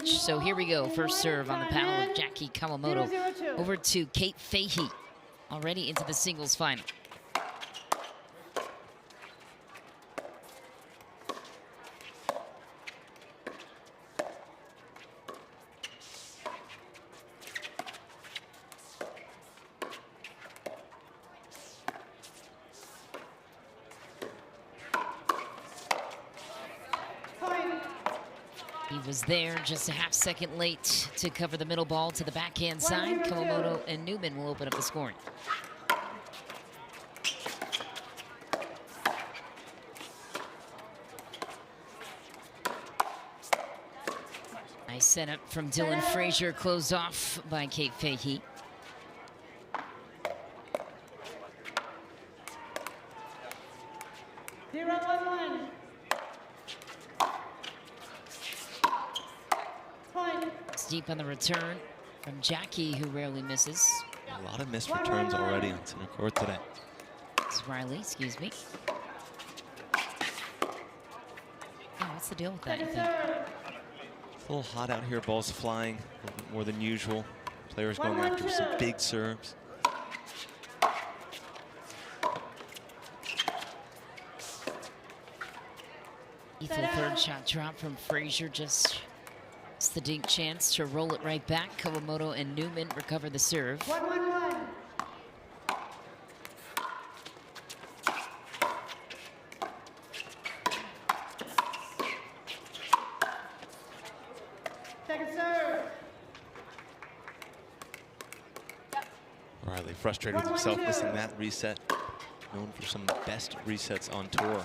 match. So here we go. First serve on the panel of Jackie Kawamoto over to Kate Fahey, already into the singles final. He was there just a half-second late to cover the middle ball to the backhand side. Kawamoto and Newman will open up the scoring. Nice setup from DylanFrazier, closed off by Kate Fahey. Deep on the return from Jackie, who rarely misses. A lot of missed returns already on center court today. It's Riley, excuse me. Oh, what's the deal with that, you think? It's a little hot out here, balls flying a little bit more than usual. Players going after some big serves. Lethal third shot drop from Frazier, just it's the dink chance to roll it right back. Kawamoto and Newman recover the serve. 1-1-1. Second serve. Riley frustrated with himself missing that reset. Known for some of the best resets on tour.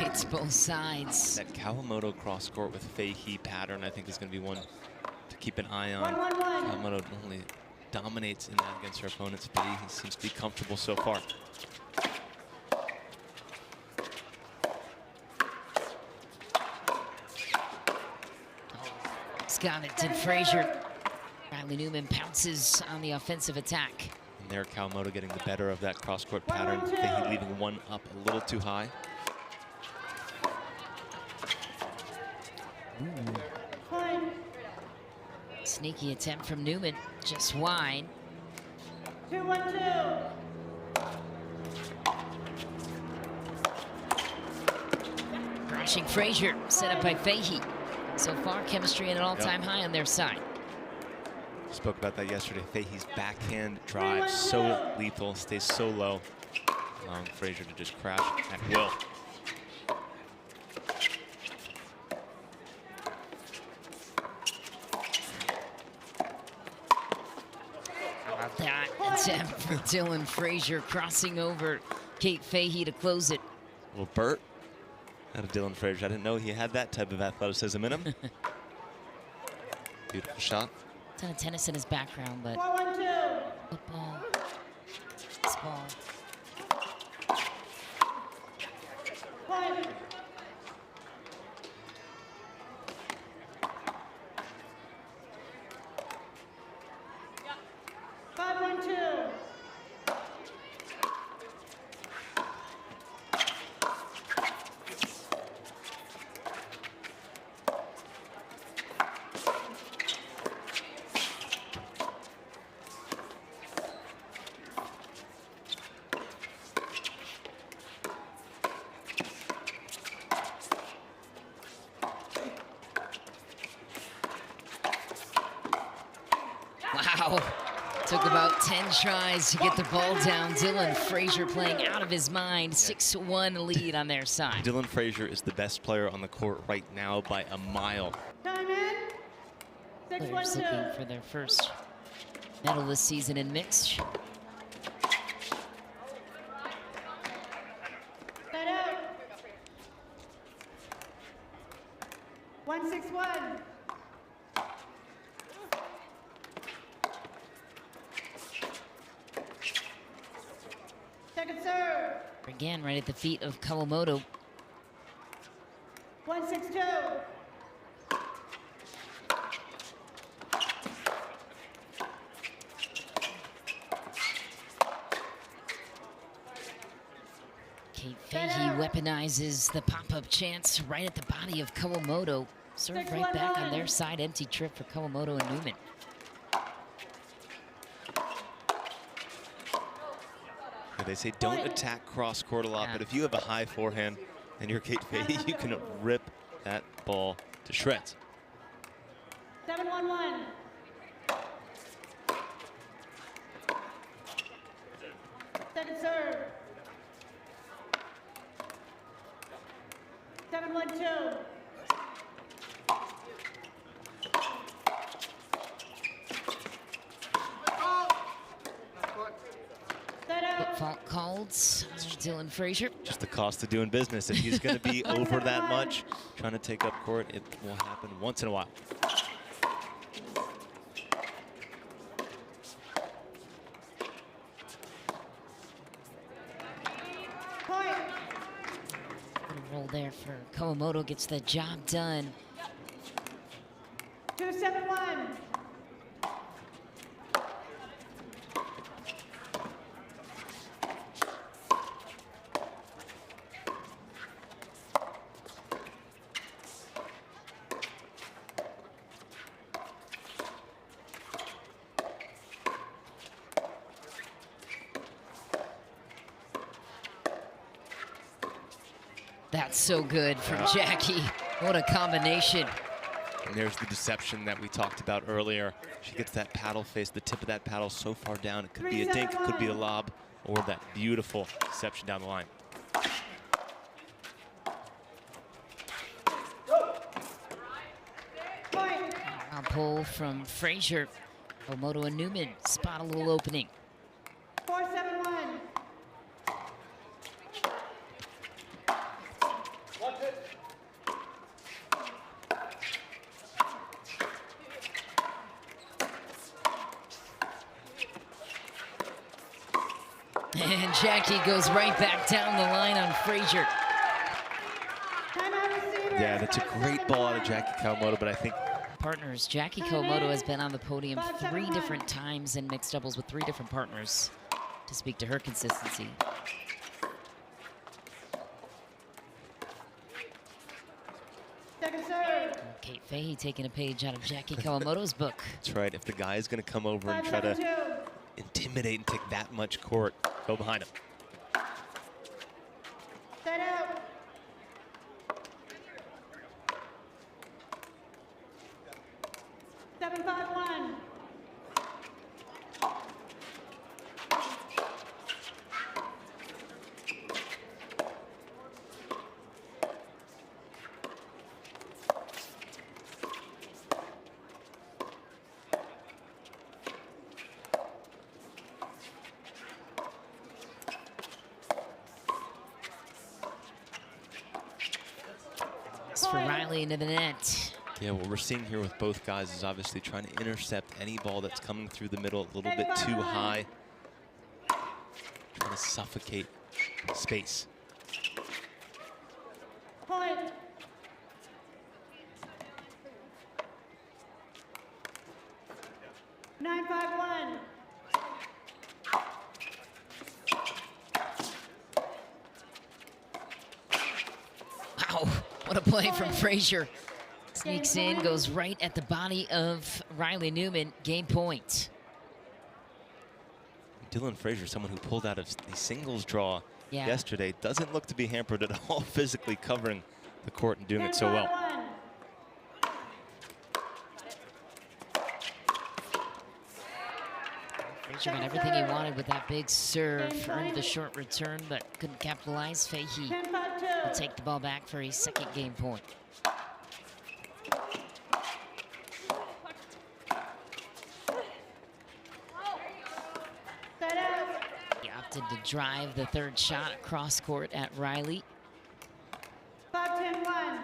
It's both sides. That Kawamoto cross court with Fahey pattern, I think, is going to be one to keep an eye on. 1-1-1. Kawamoto not only dominates in that against her opponents, but he seems to be comfortable so far. He's got it to Frazier. Riley Newman pounces on the offensive attack. And there, Kawamoto getting the better of that cross court pattern. Fahey leaving one up a little too high. Sneaky attempt from Newman, just wide. 2-1-2. Crashing Frazier, set up by Fahey. So far, chemistry at an all-time high on their side. Spoke about that yesterday. Fahey's backhand drive, so lethal, stays so low, allowing Frazier to just crash at will. That attempt from DylanFrazier, crossing over Kate Fahey to close it. A little Burt out of DylanFrazier. I didn't know he had that type of athleticism in him. Beautiful shot. A ton of tennis in his background, but 4-1-2. football, baseball. Point. Wow. Took about 10 tries to get the ball down. DylanFrazier playing out of his mind. 6-1 lead on their side. DylanFrazier is the best player on the court right now by a mile. Time in. Players 6-1-2. looking for their first medal this season in mixed. Set out. 1-6-1. again, right at the feet of Kawamoto. 162. Fahey weaponizes the pop-up chance right at the body of Kawamoto. Serve right back on their side. Empty trip for Kawamoto and Newman. Yeah, they say don't attack cross court a lot, but if you have a high forehand and you're Kate Fahey, you can rip that ball to shreds. 7-1-1. Second serve. 7-1-2. Fault called. DylanFrazier. Just the cost of doing business. If he's going to be over that much, trying to take up court, it will happen once in a while. Point. Little roll there for Kawamoto, gets the job done. 2-7-1. That's so good from Jackie. What a combination. And there's the deception that we talked about earlier. She gets that paddle face, the tip of that paddle so far down. It could be a dink, it could be a lob, or that beautiful deception down the line. Point. Round pull from Frazier. Kawamoto and Newman spot a little opening. 4-7-1. And Jackie goes right back down the line on Frazier. Timeout receiver. Yeah, that's a great ball out of Jackie Kawamoto, but I think Partners, Jackie Kawamoto has been on the podium 3 different times in mixed doubles with 3 different partners to speak to her consistency. Second serve. Kate Fahey taking a page out of Jackie Kawamoto's book. that's right. If the guy is going to come over and try to 5-7-2. intimidate and take that much court, go behind him. Set out. Seven, 5-1. It's for Riley into the net. Yeah, what we're seeing here with both guys is obviously trying to intercept any ball that's coming through the middle a little bit too high. Trying to suffocate space. Point. Nine, 5-1. Wow, what a play from Frazier. Sneaks in, goes right at the body of Riley Newman. Game point. DylanFrazier, someone who pulled out of the singles draw Yeah. yesterday, doesn't look to be hampered at all physically covering the court and doing it so well. 10-5-1. Frazier got everything he wanted with that big serve. Earned the short return, but couldn't capitalize. Fahey 10-5-2. will take the ball back for a second game point. Set out. He opted to drive the third shot across court at Riley. 5-10-1.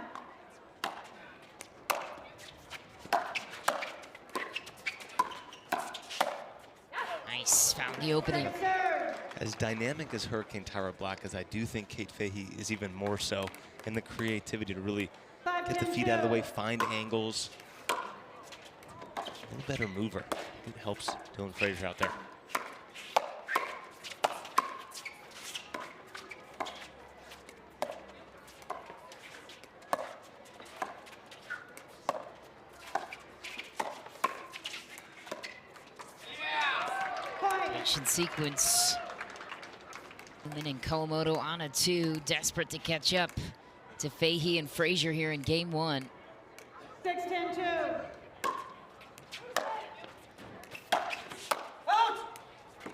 Nice, found the opening. Second serve. As dynamic as Hurricane Tyra Black is, I do think Kate Fahey is even more so in the creativity to really get the feet out of the way, find angles. A little better mover. It helps DylanFrazier out there. Action sequence. Newman and Kawamoto on a 2, desperate to catch up to Fahey and Frazier here in game 1. 6-10-2.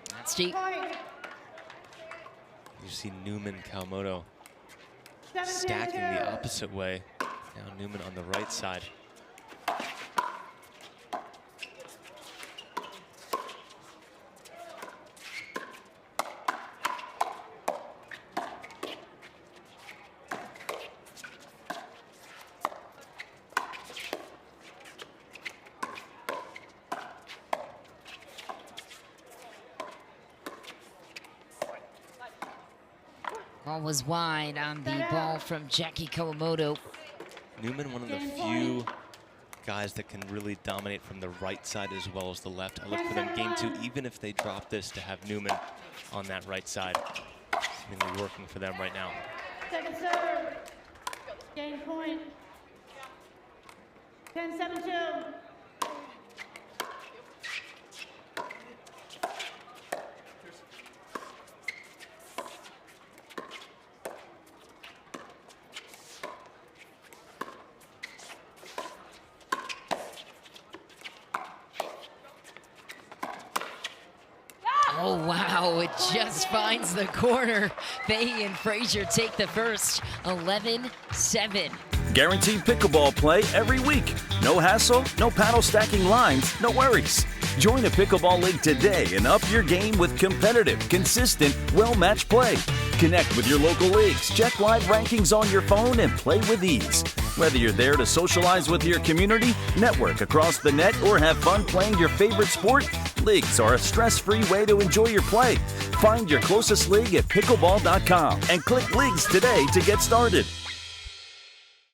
That's deep. You see Newman, Kawamoto 7-10-2. stacking the opposite way. Now Newman on the right side. Ball was wide on the ball from Jackie Kawamoto. Newman, one of the few guys that can really dominate from the right side as well as the left. I look for them game 2, even if they drop this, to have Newman on that right side. Seemingly working for them right now. Second serve. Game point. 10-7-2. Oh, wow, it just finds the corner. Fahey and Frazier take the first, 11-7. Guaranteed pickleball play every week. No hassle, no paddle stacking lines, no worries. Join a pickleball league today and up your game with competitive, consistent, well-matched play. Connect with your local leagues, check live rankings on your phone, and play with ease. Whether you're there to socialize with your community, network across the net, or have fun playing your favorite sport, leagues are a stress-free way to enjoy your play. Find your closest league at pickleball.com and click leagues today to get started.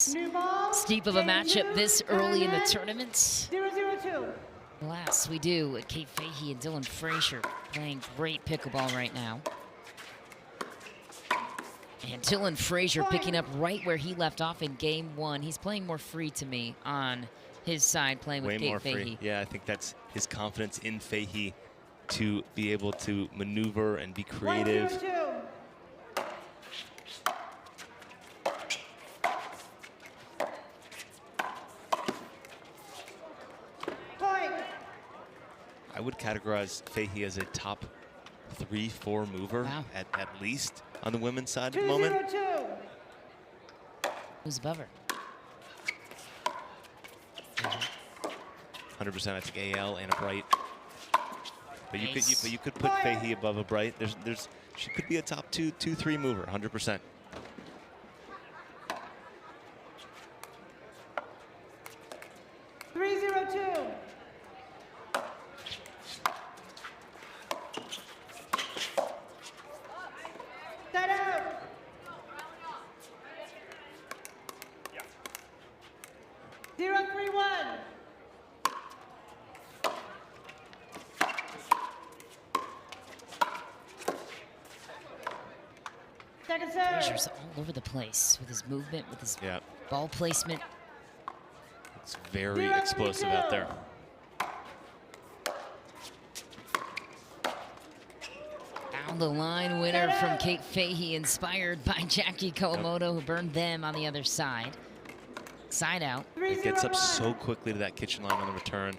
New ball. Steep of a matchup this early in the tournament. 0-0-2. Alas, we do. Kate Fahey and DylanFrazier playing great pickleball right now. And DylanFrazier picking up right where he left off in game 1. He's playing more free to me on his side, playing with Kate Fahey. Free. Yeah, I think that's his confidence in Fahey to be able to maneuver and be creative. 1-0-2. Point. I would categorize Fahey as a top 3-4 mover at least on the women's side at the moment. 2-0-2. Who's above her? 100%, I think AL and a Bright. But Nice. you could put Fahey above a Bright. She could be a top 2-3 mover, 100%. Set out. Zero, 3-1. Second serve. Frazier's all over the place with his movement, with his ball placement. It's very explosive out there. Down the line winner from Kate Fahey, inspired by Jackie Kawamoto, who burned them on the other side. Side out. It gets up so quickly to that kitchen line on the return.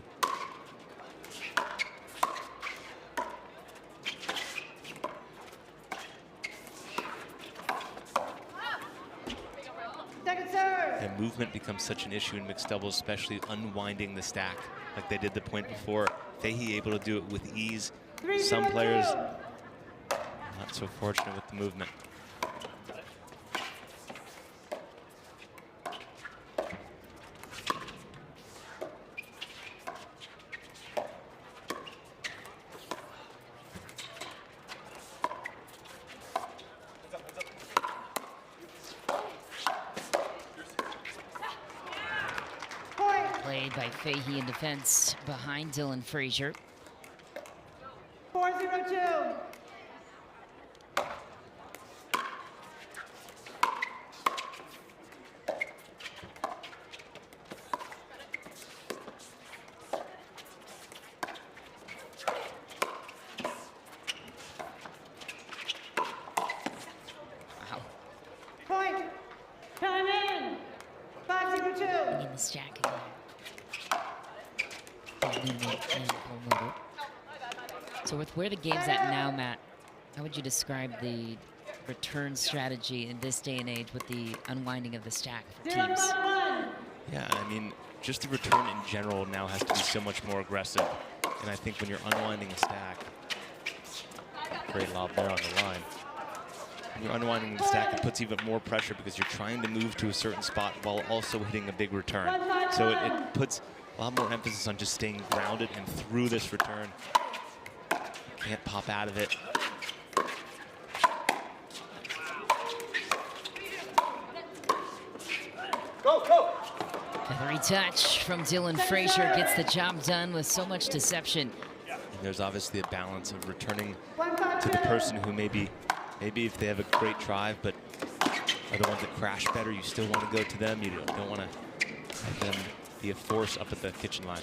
Second serve. And movement becomes such an issue in mixed doubles, especially unwinding the stack like they did the point before. Fahey able to do it with ease. Some players not so fortunate with the movement. by Fahey in defense behind DylanFrazier. 4-0-2. Point. Time in. 5-0-2. Bringing the stack again. Newman and Kawamoto. So with where the game's at now, Matt, how would you describe the return strategy in this day and age with the unwinding of the stack for teams? 0-1. Yeah, I mean, just the return in general now has to be so much more aggressive. And I think when you're unwinding a stack, great lob there on the line. When you're unwinding the stack, it puts even more pressure because you're trying to move to a certain spot while also hitting a big return. So it puts a lot more emphasis on just staying grounded and through this return. Can't pop out of it. Go, go! Every touch from DylanFrazier gets the job done with so much deception. And there's obviously a balance of returning to the person who maybe if they have a great drive, but are the ones that crash better, you still want to go to them. You don't want to have them be a force up at the kitchen line.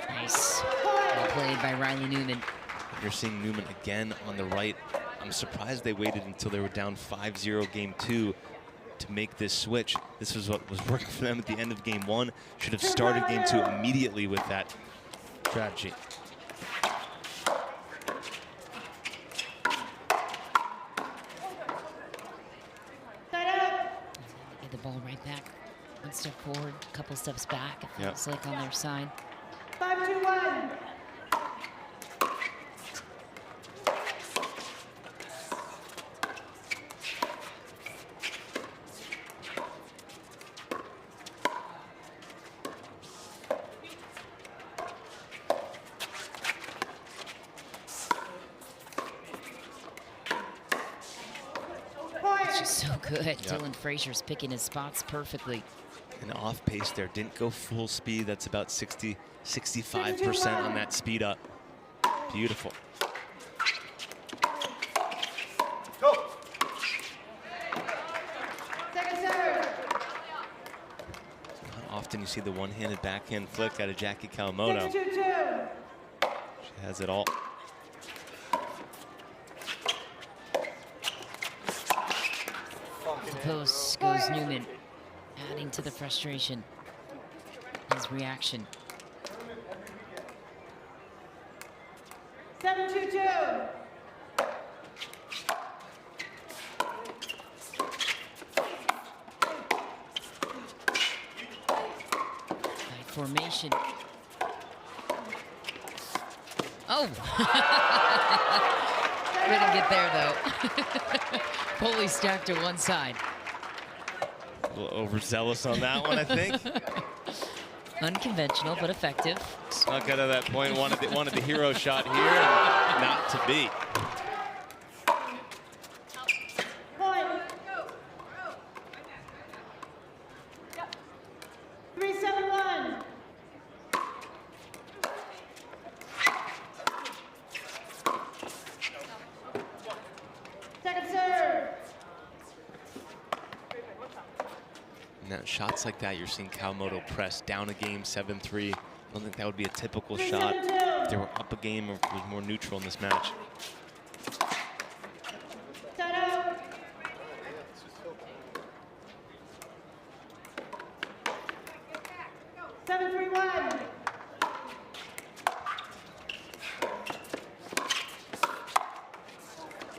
Nice. Well played by Newman. You're seeing Newman again on the right. I'm surprised they waited until they were down 5-0 game 2 to make this switch. This was what was working for them at the end of game 1. Should have started game 2 immediately with that strategy. Get the ball right back. One step forward, a couple steps back. It feels like on their side. 5-2-1. It's just so good. DylanFrazier's picking his spots perfectly. And off pace there, didn't go full speed. That's about 65% on that speed up. Beautiful. Go! Second serve. Not often you see the one-handed backhand flick out of Jackie Kawamoto. 6-2-2. She has it all. The post goes Newman, adding to the frustration. His reaction. 7-2-2. By formation. Oh! Couldn't get there though. Fully stacked to one side. A little overzealous on that one, I think. Unconventional, but effective. Snuck out of that point, wanted the hero shot here, and not to be. Point. 3-7-1. Second serve. Now, shots like that, you're seeing Kawamoto press down a game 7-3. I don't think that would be a typical shot. If they were up a game or was more neutral in this match. Shut out. Seven, 3-1.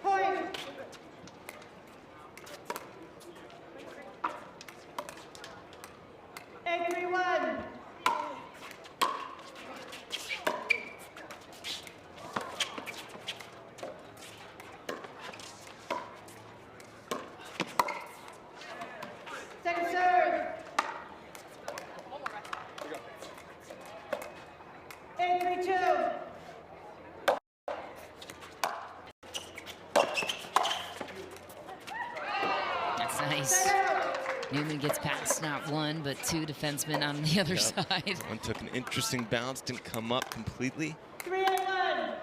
Point. Egg 3-1. Second serve. Newman gets past not one, but two defensemen on the other side. One took an interesting bounce, didn't come up completely. 3-1.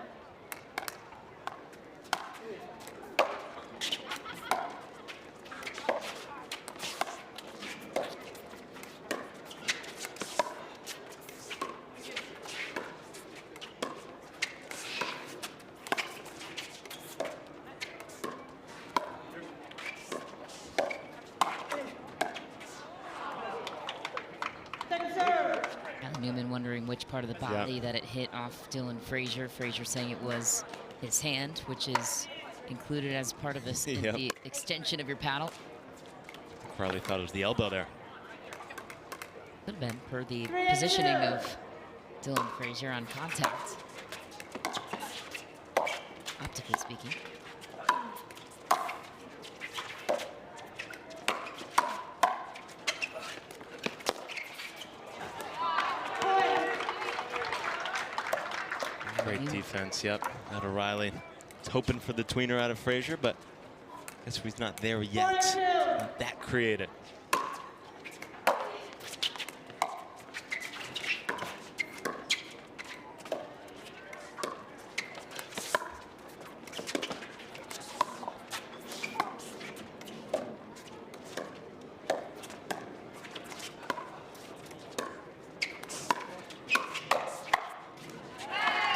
Second serve. Newman wondering which part of the body that it hit off DylanFrazier. Frazier saying it was his hand, which is included as part of this, the extension of your paddle. Probably thought it was the elbow there. Could have been per the positioning of DylanFrazier on contact. Optically speaking. Great defense, out of Riley. He's hoping for the tweener out of Frazier, but I guess he's not there yet. Not that creative.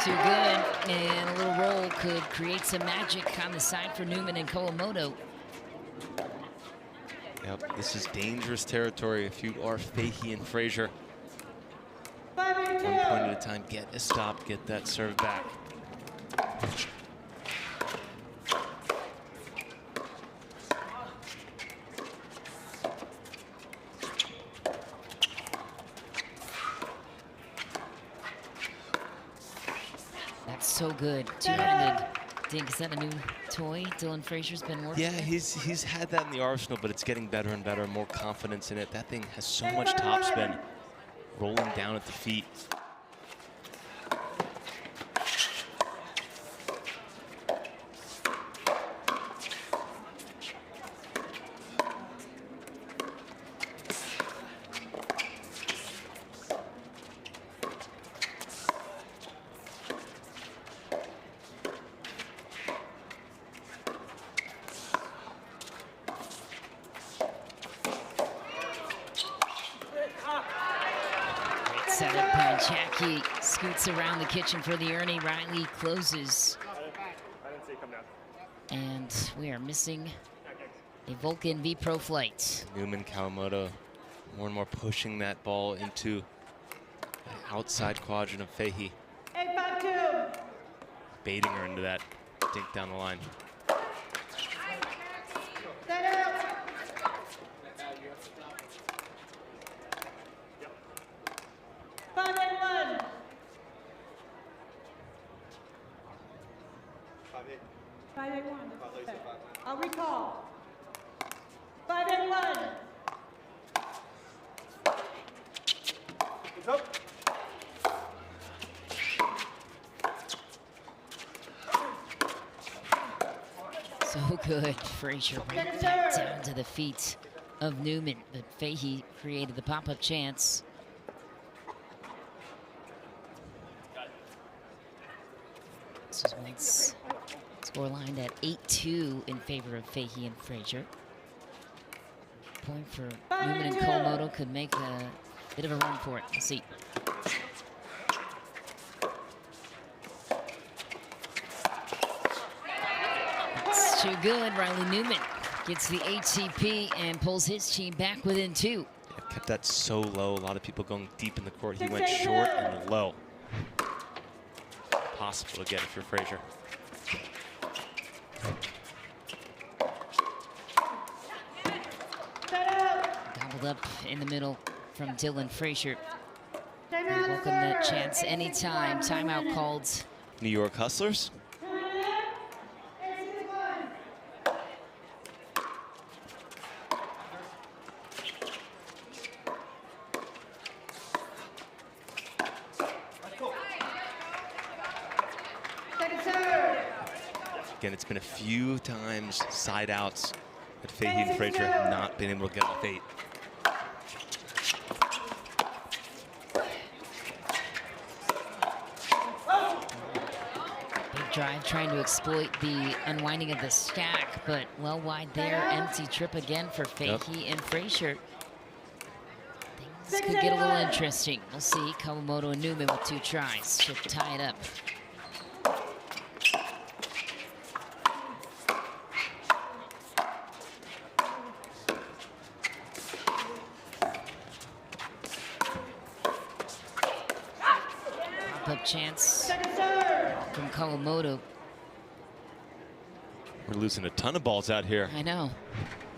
Too good, and a little roll could create some magic on the side for Newman and Kawamoto. Yep, this is dangerous territory if you are Fahey and Frazier. 5-2. 1 point at a time, get a stop, get that serve back. That's so good. Two-handed dink. Is that a new toy DylanFrazier's been working Yeah, with? he's had that in the arsenal, but it's getting better and better, more confidence in it. That thing has so much topspin, rolling down at the feet. Set up by Jackie. Scoots around the kitchen for the Ernie. Riley closes. And we are missing a Vulcan V Pro flight. Newman, Kawamoto, more and more pushing that ball into the outside quadrant of Fahey, 8-5-2. baiting her into that dink down the line. Set out. 5-1. 5-1. I'll recall. 5-1. So good. Frazier right back down to the feet of Newman. But Fahey created the pop-up chance. This is once score lined at 8-2 in favor of Fahey and Frazier. Point for Newman and Kawamoto could make a bit of a run for it. We'll see. That's too good. Riley Newman gets the HCP and pulls his team back within 2. Kept that so low. A lot of people going deep in the court. He went short and low. Possible to get if you're Frazier. Gobbled up in the middle from DylanFrazier. Timeout. Welcome that chance anytime. Timeout called. New York Hustlers. Second serve. Again, it's been a few times side outs But Fahey and Frazier have not been able to get off 8. Big drive trying to exploit the unwinding of the stack, but well wide there. Empty trip again for Fahey and Frazier. Things could get a little interesting. We'll see. Kawamoto and Newman with 2 tries should tie it up. Pop-up chance from Kawamoto. We're losing a ton of balls out here. I know.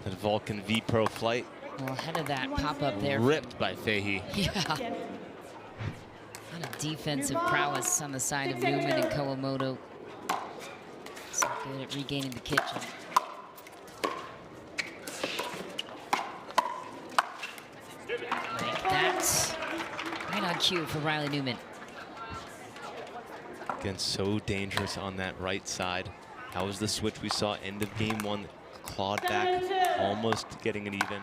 That Vulcan V Pro flight. Well, ahead of that pop-up there. Ripped by Fahey. Yeah. A lot of defensive prowess on the side of Newman and Kawamoto. So good at regaining the kitchen. Like that. Right on cue for Riley Newman. Again, so dangerous on that right side. That was the switch we saw end of game 1. Clawed back, almost getting it even.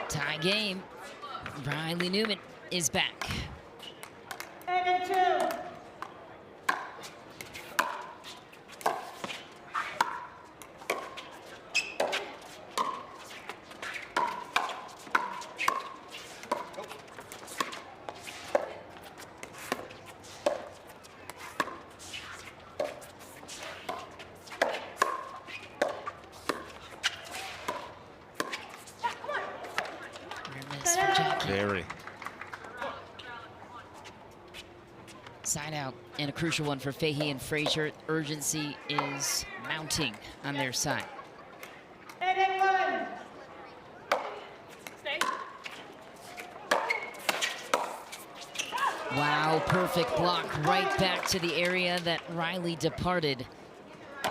Tie game. Riley Newman is back. 8-2. Very. Side out, and a crucial one for Fahey and Frazier. Urgency is mounting on their side. 8-1. Wow, perfect block right back to the area that Riley departed.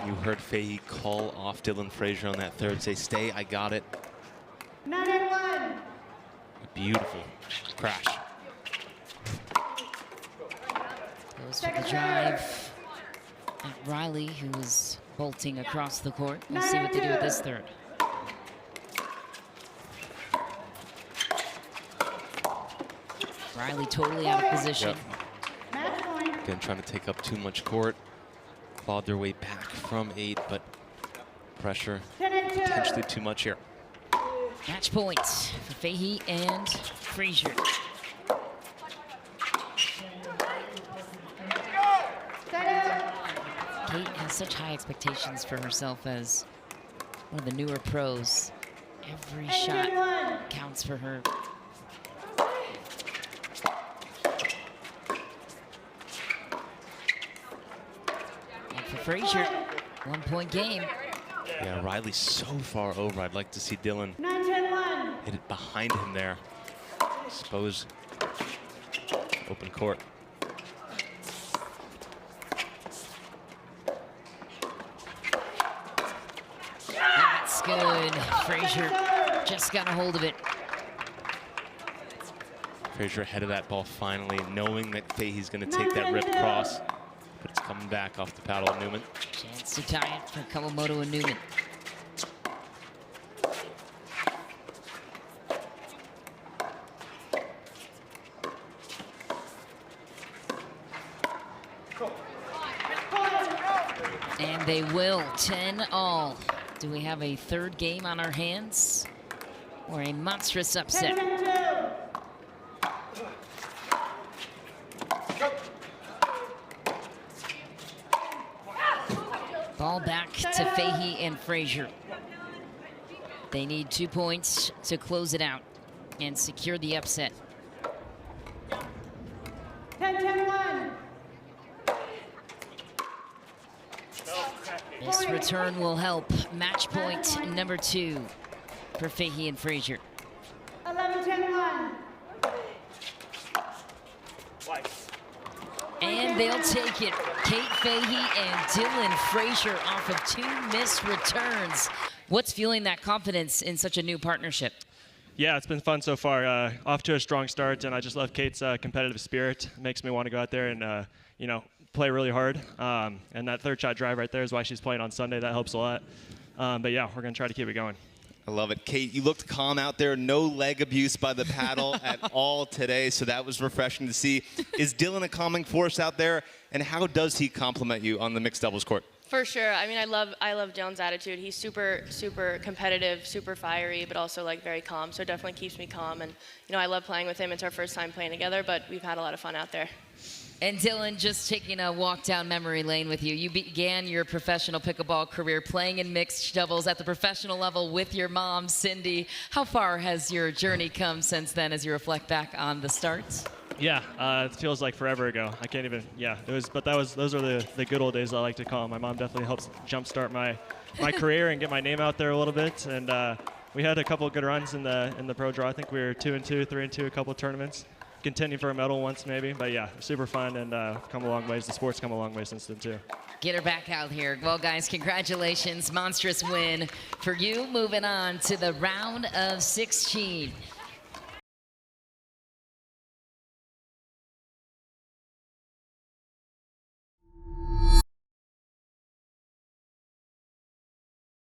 You heard Fahey call off DylanFrazier on that third, say, stay, I got it. 9-1. Beautiful crash. Goes for the drive at Riley, who was bolting across the court. We'll see what they do with this third. Riley totally out of position. Yep. Match point. Again, trying to take up too much court. Clawed their way back from 8, but pressure 10-2. potentially too much here. Match point for Fahey and Frazier. Kate has such high expectations for herself as one of the newer pros. Every shot counts for her. And for Frazier, 1-point game. Yeah, Riley's so far over. I'd like to see Dylan 9-1. hit it behind him there. Expose open court. That's good. Frazier just got a hold of it. Frazier ahead of that ball finally, knowing that Fahey's going to take that rip cross. But it's coming back off the paddle of Newman. Chance to tie it for Kawamoto and Newman. And they will, 10-all. Do we have a third game on our hands? Or a monstrous upset? 10-2. Ball back to Fahey and Frazier. They need 2 points to close it out and secure the upset. 10-1. This return will help. Match point number 2 for Fahey and Frazier. 11-1. And they'll take it. Kate Fahey and DylanFrazier off of 2 missed returns. What's fueling that confidence in such a new partnership? Yeah, it's been fun so far. Off to a strong start, and I just love Kate's competitive spirit. It makes me want to go out there and, play really hard. And that third shot drive right there is why she's playing on Sunday. That helps a lot. But yeah, we're going to try to keep it going. I love it. Kate, you looked calm out there. No leg abuse by the paddle at all today, so that was refreshing to see. Is Dylan a calming force out there, and how does he complement you on the mixed doubles court? For sure. I mean, I love Dylan's attitude. He's super, super competitive, super fiery, but also like very calm. So it definitely keeps me calm. And I love playing with him. It's our first time playing together, but we've had a lot of fun out there. And Dylan, just taking a walk down memory lane with you. You began your professional pickleball career playing in mixed doubles at the professional level with your mom, Cindy. How far has your journey come since then as you reflect back on the starts? Yeah, it feels like forever ago. I can't even. Yeah, those are the good old days I like to call them. My mom definitely helps jumpstart my career and get my name out there a little bit. And we had a couple of good runs in the pro draw. I think we were 2-2, 3-2, a couple of tournaments. Contending for a medal once maybe, but yeah, super fun and come a long ways. The sport's come a long way since then too. Get her back out here. Well, guys, congratulations. Monstrous win for you. Moving on to the round of 16.